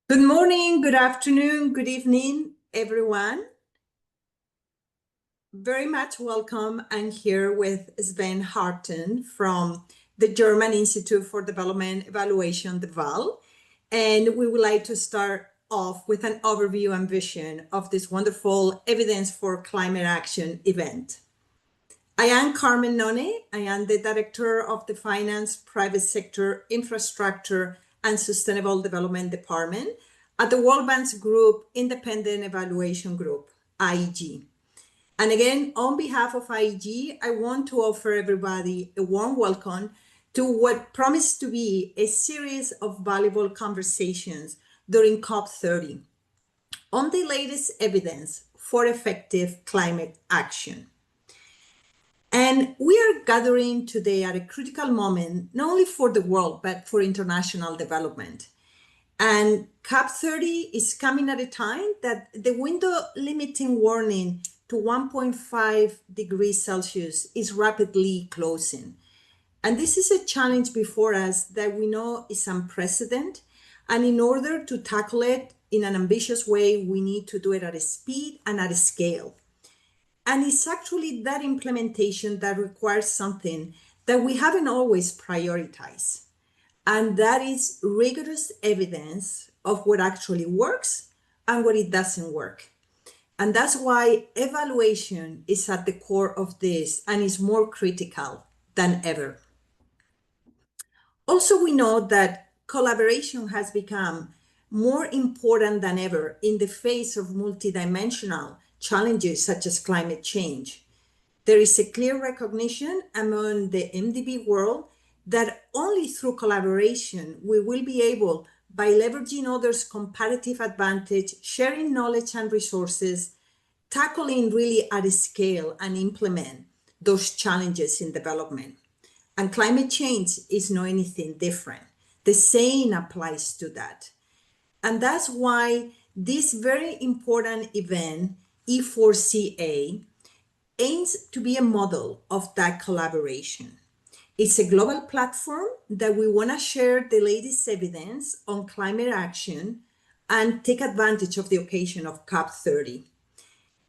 Good morning, good afternoon, good evening, everyone. Very much welcome. I'm here with Sven Harten from the German Institute for Development Evaluation, DEval, and we would like to start off with an overview and vision of this wonderful Evidence for Climate Action event. I am Carmen None. I am the Director of the Finance, Private Sector, Infrastructure, and Sustainable Development Department at the World Bank's Group Independent Evaluation Group, IEG. And again, on behalf of IEG, I want to offer everybody a warm welcome to what promised to be a series of valuable conversations during COP30 on the latest evidence for effective climate action. And we are gathering today at a critical moment, not only for the world, but for international development. And COP30 is coming at a time that the window limiting warning to 1.5 degrees Celsius is rapidly closing. And this is a challenge before us that we know is unprecedented. And in order to tackle it in an ambitious way, we need to do it at a speed and at a scale. And it's actually that implementation that requires something that we haven't always prioritized. And that is rigorous evidence of what actually works and what it doesn't work. And that's why evaluation is at the core of this and is more critical than ever. Also, we know that collaboration has become more important than ever in the face of multidimensional challenges such as climate change. There is a clear recognition among the MDB world that only through collaboration we will be able, by leveraging others' comparative advantage, sharing knowledge and resources, tackling really at a scale and implement those challenges in development. And climate change is not anything different. The same applies to that. And that's why this very important event, E4CA, aims to be a model of that collaboration. It's a global platform that we want to share the latest evidence on climate action and take advantage of the occasion of COP30.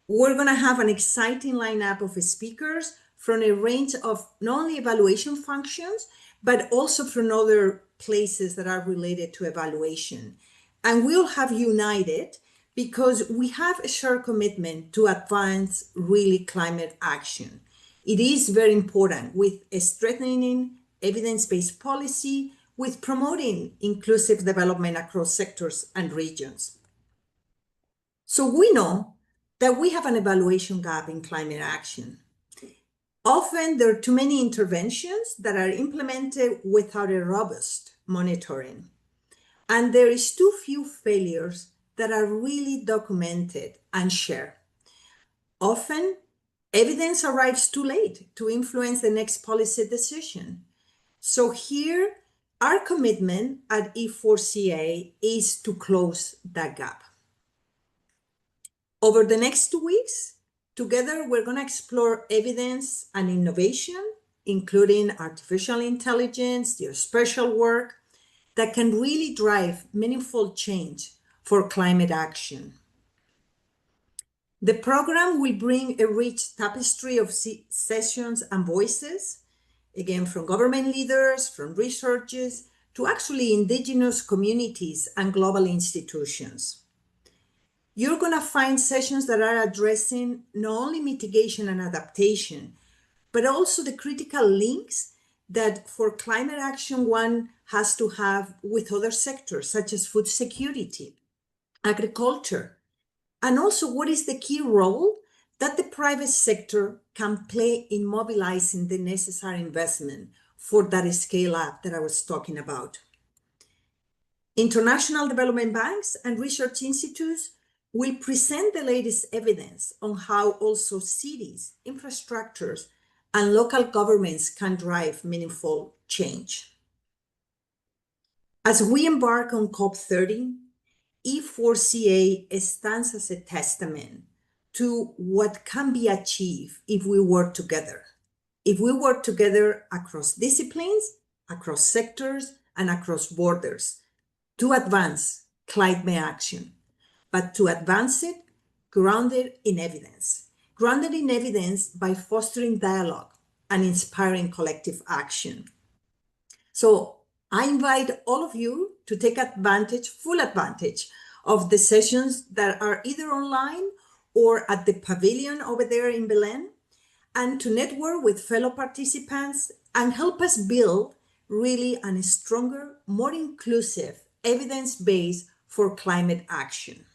We're going to have an exciting lineup of speakers from a range of not only evaluation functions, but also from other places that are related to evaluation. And we'll have united because we have a shared commitment to advance really climate action. It is very important with a strengthening evidence-based policy, with promoting inclusive development across sectors and regions. So we know that we have an evaluation gap in climate action. Often there are too many interventions that are implemented without a robust monitoring. And there is too few failures that are really documented and shared. Often, evidence arrives too late to influence the next policy decision. So here, our commitment at E4CA is to close that gap. Over the next 2 weeks, together we're going to explore evidence and innovation, including artificial intelligence, geospatial work, that can really drive meaningful change for climate action. The program will bring a rich tapestry of sessions and voices, again, from government leaders, from researchers, to actually indigenous communities and global institutions. You're going to find sessions that are addressing not only mitigation and adaptation, but also the critical links that for climate action one has to have with other sectors, such as food security, agriculture, and also what is the key role that the private sector can play in mobilizing the necessary investment for that scale up that I was talking about. International development banks and research institutes will present the latest evidence on how also cities, infrastructures, and local governments can drive meaningful change. As we embark on COP30, E4CA stands as a testament to what can be achieved if we work together. If we work together across disciplines, across sectors, and across borders to advance climate action, but to advance it grounded in evidence. Grounded in evidence by fostering dialogue and inspiring collective action. So I invite all of you to take advantage, full advantage of the sessions that are either online or at the pavilion over there in Belen, and to network with fellow participants and help us build really a stronger, more inclusive evidence base for climate action.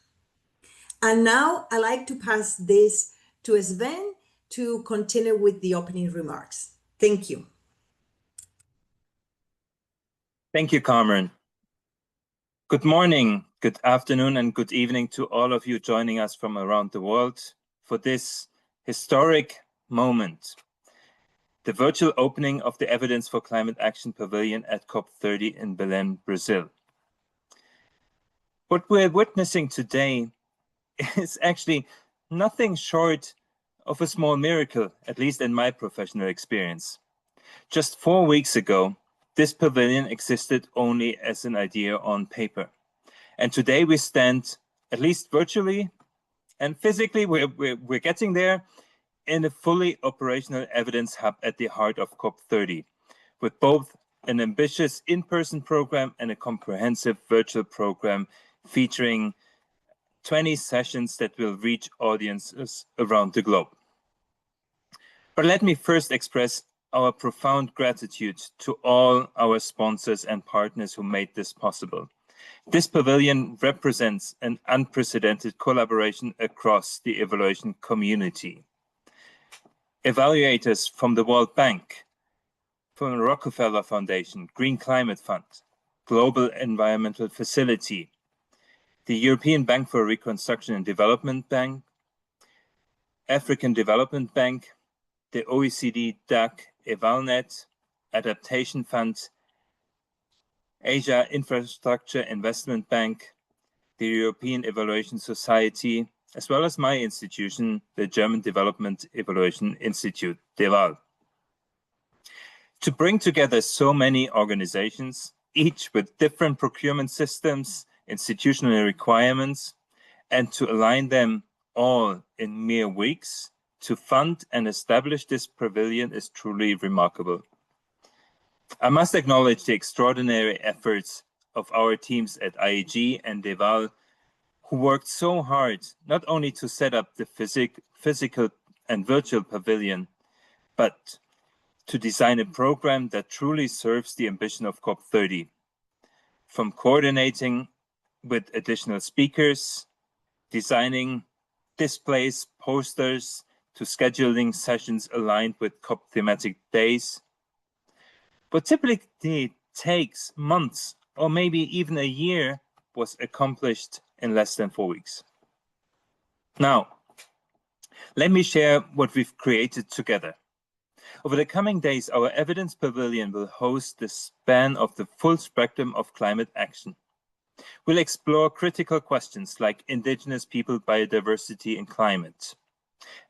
And now I'd like to pass this to Sven to continue with the opening remarks. Thank you. Thank you, Carmen. Good morning, good afternoon, and good evening to all of you joining us from around the world for this historic moment, the virtual opening of the Evidence for Climate Action Pavilion at COP30 in Belém, Brazil. What we're witnessing today is actually nothing short of a small miracle, at least in my professional experience. Just 4 weeks ago, this pavilion existed only as an idea on paper. And today we stand, at least virtually and physically, we're getting there, in a fully operational evidence hub at the heart of COP30, with both an ambitious in-person program and a comprehensive virtual program featuring 20 sessions that will reach audiences around the globe. But let me first express our profound gratitude to all our sponsors and partners who made this possible. This pavilion represents an unprecedented collaboration across the evaluation community. Evaluators from the World Bank, from the Rockefeller Foundation, Green Climate Fund, Global Environmental Facility, the European Bank for Reconstruction and Development Bank, African Development Bank, the OECD DAC EvalNet, Adaptation Fund, Asia Infrastructure Investment Bank, the European Evaluation Society, as well as my institution, the German Development Evaluation Institute, DEval. To bring together so many organizations, each with different procurement systems, institutional requirements, and to align them all in mere weeks to fund and establish this pavilion is truly remarkable. I must acknowledge the extraordinary efforts of our teams at IEG and DEval, who worked so hard not only to set up the physical and virtual pavilion, but to design a program that truly serves the ambition of COP30. From coordinating with additional speakers, designing displays, posters, to scheduling sessions aligned with COP thematic days. What typically takes months or maybe even a year was accomplished in less than 4 weeks. Now, let me share what we've created together. Over the coming days, our Evidence Pavilion will host the span of the full spectrum of climate action. We'll explore critical questions like indigenous people, biodiversity, and climate,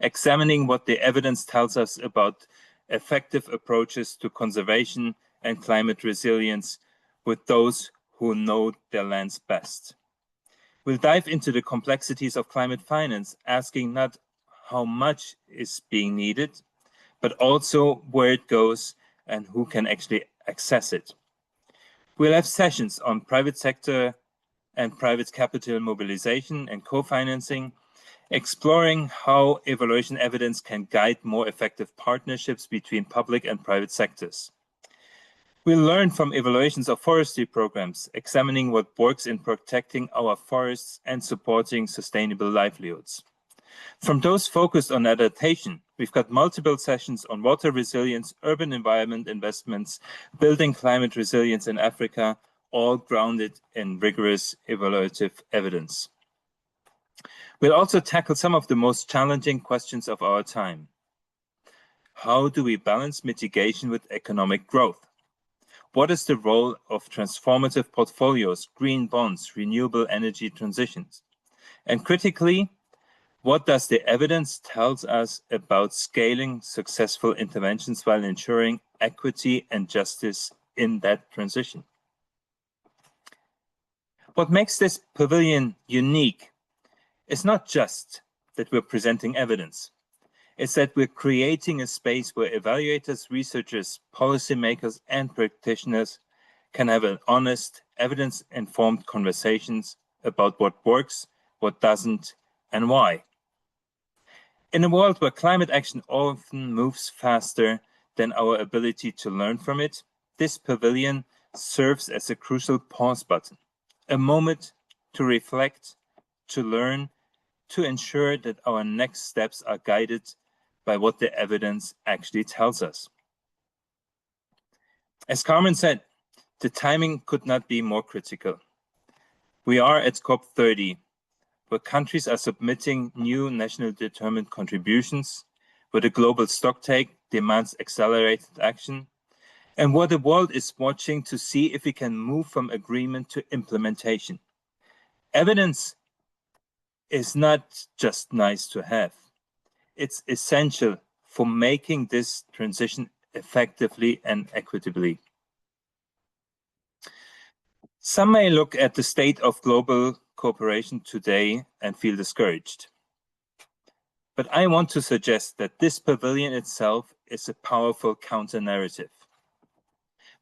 examining what the evidence tells us about effective approaches to conservation and climate resilience with those who know their lands best. We'll dive into the complexities of climate finance, asking not how much is being needed, but also where it goes and who can actually access it. We'll have sessions on private sector and private capital mobilization and co-financing, exploring how evaluation evidence can guide more effective partnerships between public and private sectors. We'll learn from evaluations of forestry programs, examining what works in protecting our forests and supporting sustainable livelihoods. From those focused on adaptation, we've got multiple sessions on water resilience, urban environment investments, building climate resilience in Africa, all grounded in rigorous evaluative evidence. We'll also tackle some of the most challenging questions of our time. How do we balance mitigation with economic growth? What is the role of transformative portfolios, green bonds, renewable energy transitions? And critically, what does the evidence tell us about scaling successful interventions while ensuring equity and justice in that transition? What makes this pavilion unique is not just that we're presenting evidence. It's that we're creating a space where evaluators, researchers, policymakers, and practitioners can have an honest, evidence-informed conversations about what works, what doesn't, and why. In a world where climate action often moves faster than our ability to learn from it, this pavilion serves as a crucial pause button, a moment to reflect, to learn, to ensure that our next steps are guided by what the evidence actually tells us. As Carmen said, the timing could not be more critical. We are at COP30, where countries are submitting new national determined contributions, where the global stocktake demands accelerated action, and where the world is watching to see if we can move from agreement to implementation. Evidence is not just nice to have. It's essential for making this transition effectively and equitably. Some may look at the state of global cooperation today and feel discouraged. But I want to suggest that this pavilion itself is a powerful counter-narrative.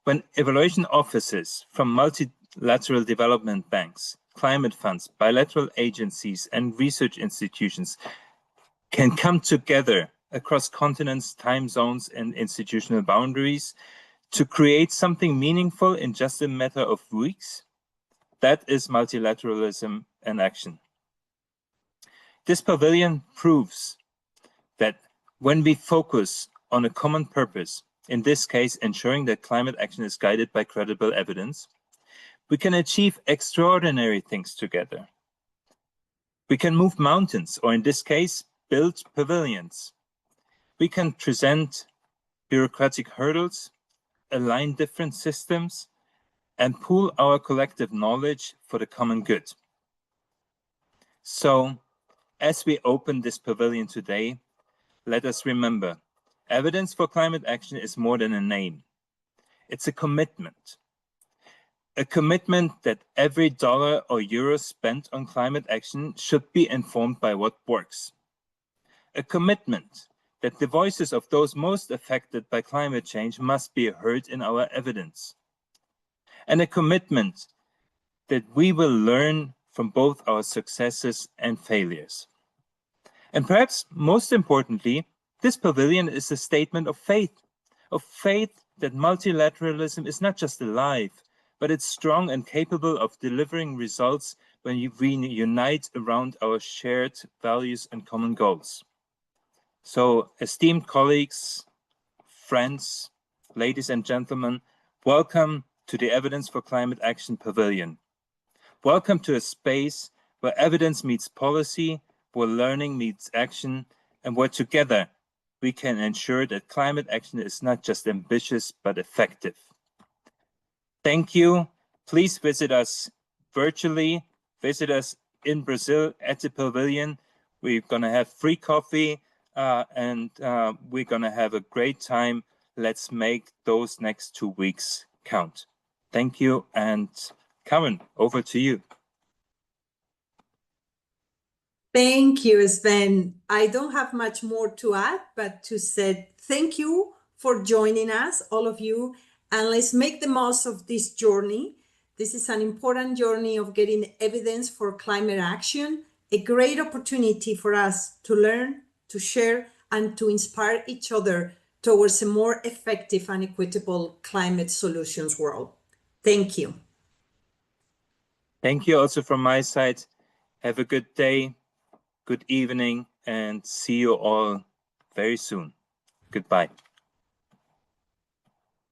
When evaluation offices from multilateral development banks, climate funds, bilateral agencies, and research institutions can come together across continents, time zones, and institutional boundaries to create something meaningful in just a matter of weeks, that is multilateralism in action. This pavilion proves that when we focus on a common purpose, in this case, ensuring that climate action is guided by credible evidence, we can achieve extraordinary things together. We can move mountains, or in this case, build pavilions. We can transcend bureaucratic hurdles, align different systems, and pool our collective knowledge for the common good. So, as we open this pavilion today, let us remember, evidence for climate action is more than a name. It's a commitment. A commitment that every dollar or euro spent on climate action should be informed by what works. A commitment that the voices of those most affected by climate change must be heard in our evidence. And a commitment that we will learn from both our successes and failures. And perhaps most importantly, this pavilion is a statement of faith that multilateralism is not just alive, but it's strong and capable of delivering results when we unite around our shared values and common goals. So, esteemed colleagues, friends, ladies and gentlemen, welcome to the Evidence for Climate Action Pavilion. Welcome to a space where evidence meets policy, where learning meets action, and where together we can ensure that climate action is not just ambitious, but effective. Thank you. Please visit us virtually, visit us in Brazil at the pavilion. We're gonna have free coffee, and we're gonna have a great time. Let's make those next 2 weeks count. Thank you, and Karen, over to you. Thank you, Sven. I don't have much more to add, but to say thank you for joining us, all of you, and let's make the most of this journey. This is an important journey of getting evidence for climate action, a great opportunity for us to learn, to share, and to inspire each other towards a more effective and equitable climate solutions world. Thank you. Thank you also from my side. Have a good day, good evening, and see you all very soon. Goodbye.